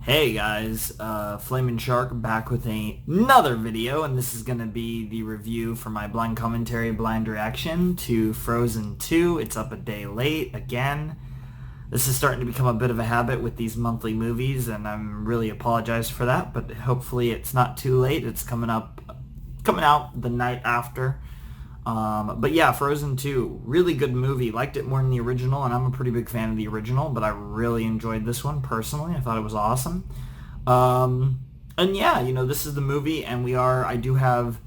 Hey guys, Flamin' Shark back with another video, and this is going to be the review for my blind commentary, blind reaction to Frozen 2. It's up a day late again. This is starting to become a bit of a habit with these monthly movies, and I'm really apologize for that, but hopefully it's not too late. It's coming out the night after. But yeah, Frozen 2, really good movie. Liked it more than the original, and I'm a pretty big fan of the original, but I really enjoyed this one personally. I thought it was awesome. And yeah, this is the movie, and I do have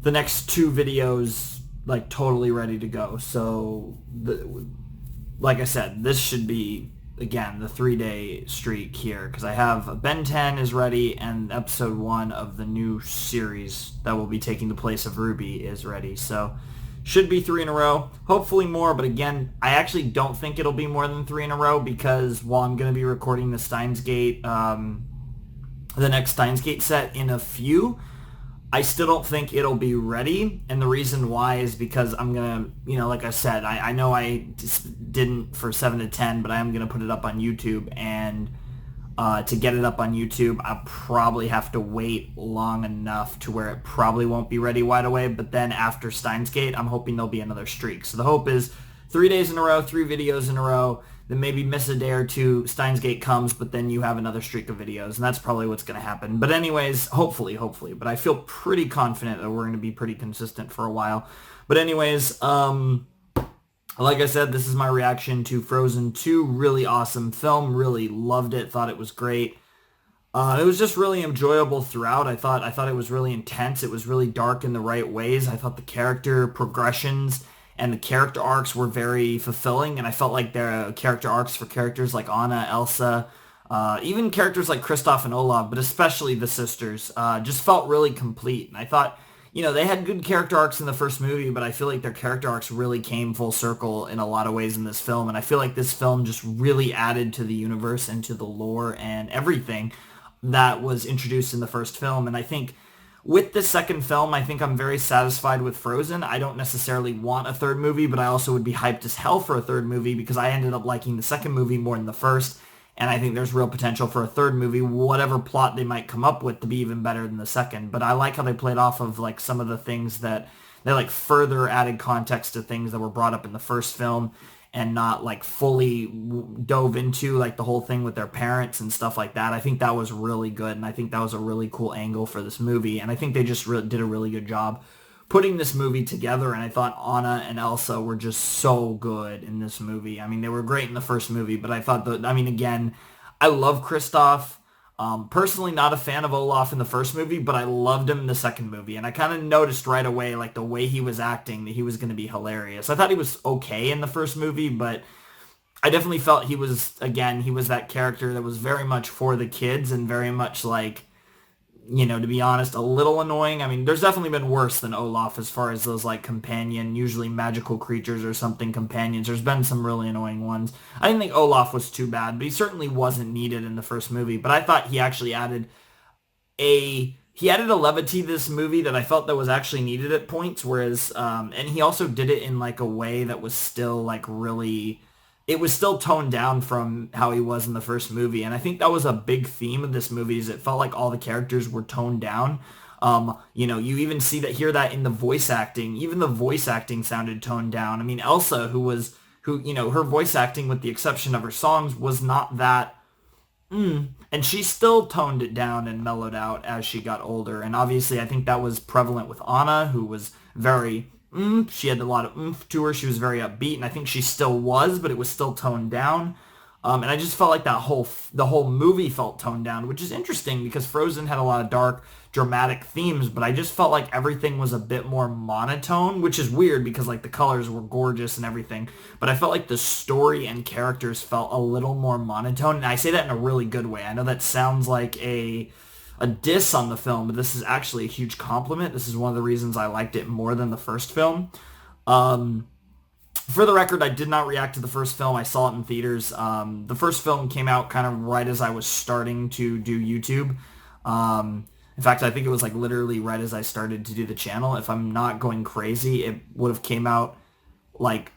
the next two videos, like, totally ready to go. So, like I said, this should be, again, the 3-day streak here, because I have Ben 10 is ready, and episode 1 of the new series that will be taking the place of Ruby is ready. So should be 3 in a row, hopefully more, but again, I actually don't think it'll be more than 3 in a row, because while I'm going to be recording the next Steins Gate set in a few, I still don't think it'll be ready, and the reason why is because I'm going to, like I said, I know I just didn't for 7 to 10, but I am going to put it up on YouTube, and to get it up on YouTube, I'll probably have to wait long enough to where it probably won't be ready right away, but then after Steins Gate, I'm hoping there'll be another streak. So the hope is 3 days in a row, 3 videos in a row, then maybe miss a day or two, Steins Gate comes, but then you have another streak of videos, and that's probably what's going to happen. But anyways, hopefully, but I feel pretty confident that we're going to be pretty consistent for a while. But anyways, like I said, this is my reaction to Frozen 2. Really awesome film, really loved it, thought it was great. It was just really enjoyable throughout. I thought it was really intense. It was really dark in the right ways. I thought the character progressions and the character arcs were very fulfilling, and I felt like their character arcs for characters like Anna, Elsa, even characters like Kristoff and Olaf, but especially the sisters, just felt really complete. And I thought, they had good character arcs in the first movie, but I feel like their character arcs really came full circle in a lot of ways in this film, and I feel like this film just really added to the universe and to the lore and everything that was introduced in the first film. And I think with the second film, I think I'm very satisfied with Frozen. I don't necessarily want a third movie, but I also would be hyped as hell for a third movie because I ended up liking the second movie more than the first, and I think there's real potential for a third movie, whatever plot they might come up with, to be even better than the second. But I like how they played off of, like, some of the things that they, like, further added context to things that were brought up in the first film, and not, like, fully dove into, like, the whole thing with their parents and stuff like that. I think that was really good, and I think that was a really cool angle for this movie, and I think they just did a really good job putting this movie together, and I thought Anna and Elsa were just so good in this movie. I mean, they were great in the first movie, but I thought again, I love Kristoff. Personally, not a fan of Olaf in the first movie, but I loved him in the second movie, and I kind of noticed right away, like, the way he was acting, that he was going to be hilarious. I thought he was okay in the first movie, but I definitely felt he was that character that was very much for the kids and very much, like, to be honest, a little annoying. I mean, there's definitely been worse than Olaf as far as those, like, companion, usually magical creatures or something companions. There's been some really annoying ones. I didn't think Olaf was too bad, but he certainly wasn't needed in the first movie. But I thought he actually added a levity to this movie that I felt that was actually needed at points, whereas, and he also did it in, like, a way that was still, like, really, it was still toned down from how he was in the first movie, and I think that was a big theme of this movie, is it felt like all the characters were toned down. You even hear that in the voice acting. Even the voice acting sounded toned down. I mean, Elsa, her voice acting, with the exception of her songs, was not that, and she still toned it down and mellowed out as she got older, and obviously I think that was prevalent with Anna, who was very, she had a lot of oomph to her. She was very upbeat, and I think she still was, but it was still toned down. And I just felt like the whole movie felt toned down, which is interesting because Frozen had a lot of dark, dramatic themes, but I just felt like everything was a bit more monotone, which is weird because, like, the colors were gorgeous and everything, but I felt like the story and characters felt a little more monotone, and I say that in a really good way. I know that sounds like a diss on the film, but this is actually a huge compliment. This is one of the reasons I liked it more than the first film. For the record, I did not react to the first film. I saw it in theaters. The first film came out kind of right as I was starting to do YouTube. In fact, I think it was, like, literally right as I started to do the channel. If I'm not going crazy, it would have came out, like,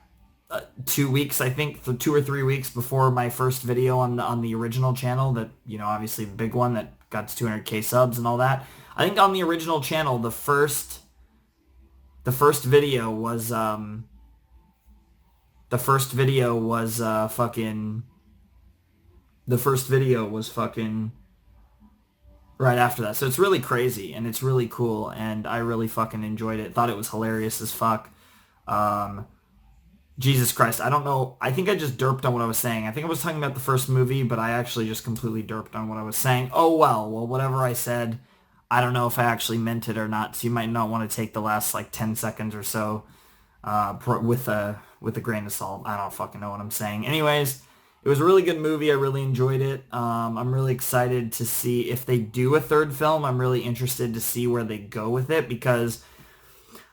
2 weeks, I think, for 2 or 3 weeks before my first video on the original channel. That, obviously the big one that got to 200K subs and all that. I think on the original channel, the first video was fucking right after that. So it's really crazy and it's really cool and I really fucking enjoyed it. Thought it was hilarious as fuck. Jesus Christ, I don't know. I think I just derped on what I was saying. I think I was talking about the first movie, but I actually just completely derped on what I was saying. Oh well, whatever I said, I don't know if I actually meant it or not. So you might not want to take the last like 10 seconds or so with a grain of salt. I don't fucking know what I'm saying. Anyways, it was a really good movie. I really enjoyed it. I'm really excited to see if they do a third film. I'm really interested to see where they go with it because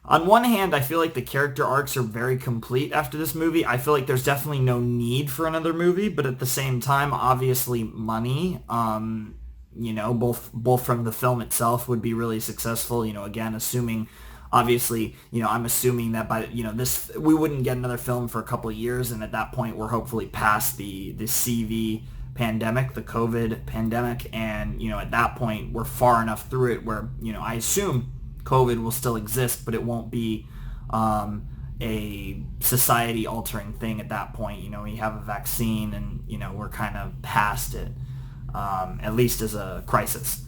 on one hand, I feel like the character arcs are very complete after this movie. I feel like there's definitely no need for another movie, but at the same time, obviously money, both from the film itself would be really successful, again, assuming, obviously, I'm assuming that by, this, we wouldn't get another film for a couple of years, and at that point, we're hopefully past the CV pandemic, the COVID pandemic, and, at that point, we're far enough through it where, I assume COVID will still exist, but it won't be a society-altering thing at that point. We have a vaccine and, we're kind of past it, at least as a crisis.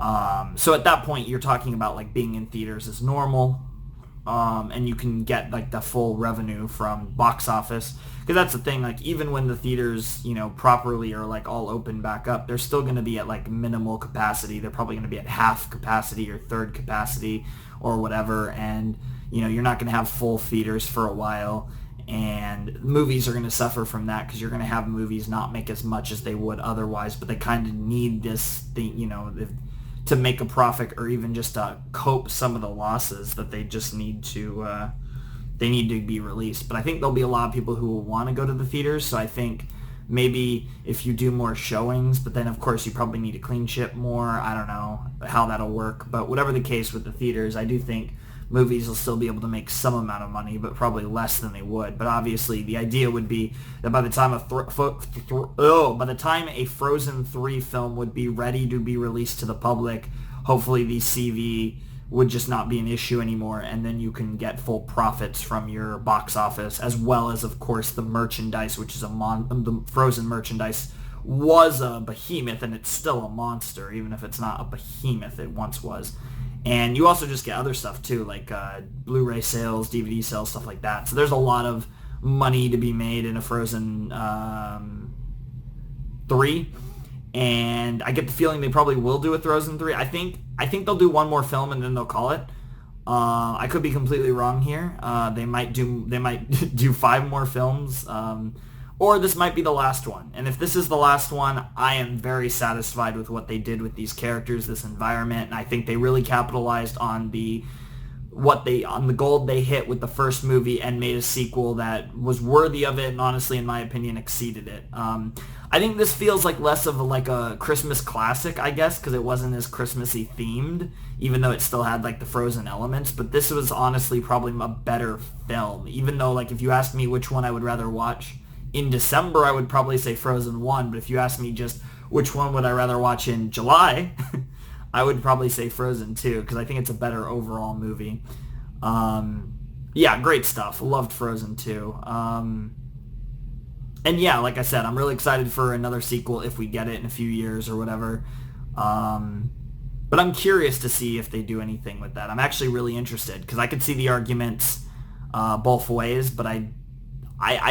So at that point, you're talking about, like, being in theaters is normal, and you can get, like, the full revenue from box office. Because that's the thing, like, even when the theaters, properly are, like, all open back up, they're still going to be at, like, minimal capacity. They're probably going to be at half capacity or third capacity or whatever. And, you're not going to have full theaters for a while. And movies are going to suffer from that because you're going to have movies not make as much as they would otherwise. But they kind of need this thing, to make a profit or even just to cope some of the losses that they just need to... they need to be released. But I think there'll be a lot of people who will want to go to the theaters. So I think maybe if you do more showings, but then of course you probably need to clean ship more. I don't know how that'll work. But whatever the case with the theaters, I do think movies will still be able to make some amount of money, but probably less than they would. But obviously the idea would be that by the time a Frozen 3 film would be ready to be released to the public, hopefully the CV would just not be an issue anymore, and then you can get full profits from your box office, as well as, of course, the merchandise, which is the Frozen merchandise was a behemoth, and it's still a monster, even if it's not a behemoth it once was. And you also just get other stuff, too, like Blu-ray sales, DVD sales, stuff like that. So there's a lot of money to be made in a Frozen 3. And I get the feeling they probably will do a Frozen 3. I think they'll do one more film and then they'll call it. I could be completely wrong here. They might do 5 more films, or this might be the last one. And if this is the last one, I am very satisfied with what they did with these characters, this environment, and I think they really capitalized on the gold they hit with the first movie and made a sequel that was worthy of it and honestly, in my opinion, exceeded it. I think this feels like less of a Christmas classic, I guess, because it wasn't as Christmassy themed, even though it still had like the Frozen elements. But this was honestly probably a better film, even though like if you asked me which one I would rather watch in December, I would probably say Frozen 1. But if you asked me just which one would I rather watch in July, I would probably say Frozen 2, because I think it's a better overall movie. Yeah, great stuff. Loved Frozen 2. And yeah, like I said, I'm really excited for another sequel if we get it in a few years or whatever. But I'm curious to see if they do anything with that. I'm actually really interested, because I could see the arguments both ways, but I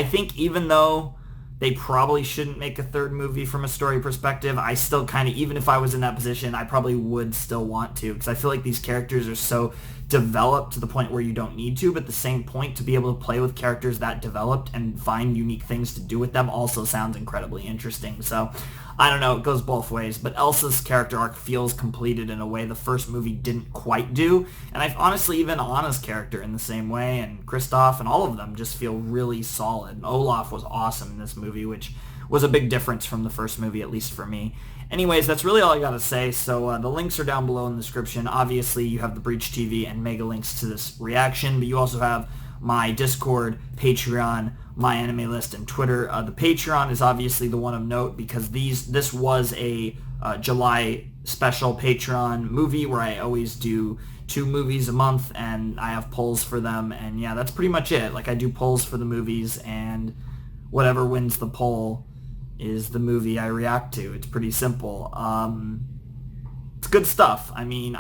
think even though they probably shouldn't make a third movie from a story perspective, I still kind of, even if I was in that position, I probably would still want to, because I feel like these characters are so developed to the point where you don't need to, but at the same point, to be able to play with characters that developed and find unique things to do with them also sounds incredibly interesting. So I don't know, it goes both ways, but Elsa's character arc feels completed in a way the first movie didn't quite do, and I've honestly, even Anna's character in the same way, and Kristoff, and all of them just feel really solid. And Olaf was awesome in this movie, which was a big difference from the first movie, at least for me. Anyways, that's really all I gotta say. So the links are down below in the description. Obviously, you have the Breach TV and mega links to this reaction, but you also have my Discord, Patreon, my anime list, and Twitter. The Patreon is obviously the one of note because this was a July special Patreon movie where I always do 2 movies a month and I have polls for them, and yeah, that's pretty much it. Like, I do polls for the movies, and whatever wins the poll is the movie I react to. It's pretty simple. It's good stuff. I mean,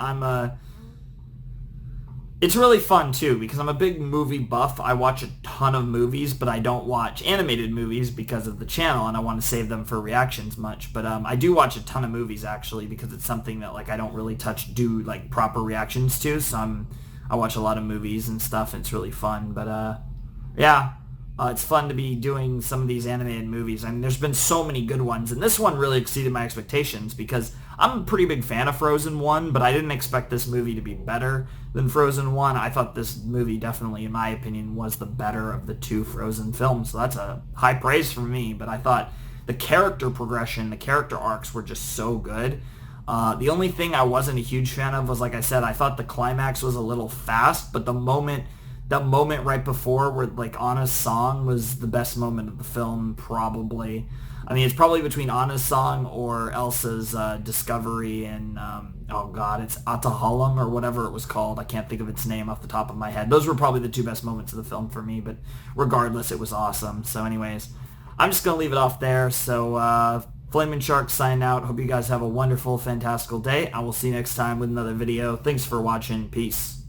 it's really fun too because I'm a big movie buff. I watch a ton of movies, but I don't watch animated movies because of the channel, and I want to save them for reactions much. But I do watch a ton of movies actually because it's something that like I don't really do like proper reactions to. So I watch a lot of movies and stuff, and it's really fun. But yeah. It's fun to be doing some of these animated movies. I mean, there's been so many good ones, and this one really exceeded my expectations because I'm a pretty big fan of Frozen 1, but I didn't expect this movie to be better than Frozen 1. I thought this movie definitely, in my opinion, was the better of the 2 Frozen films, so that's a high praise for me, but I thought the character progression, the character arcs were just so good. The only thing I wasn't a huge fan of was, like I said, I thought the climax was a little fast, but that moment right before where like Anna's song was the best moment of the film, probably. I mean, it's probably between Anna's song or Elsa's discovery and, oh god, it's Atahalam or whatever it was called. I can't think of its name off the top of my head. Those were probably the 2 best moments of the film for me, but regardless, it was awesome. So anyways, I'm just going to leave it off there. So Flamin' Shark signing out. Hope you guys have a wonderful, fantastical day. I will see you next time with another video. Thanks for watching. Peace.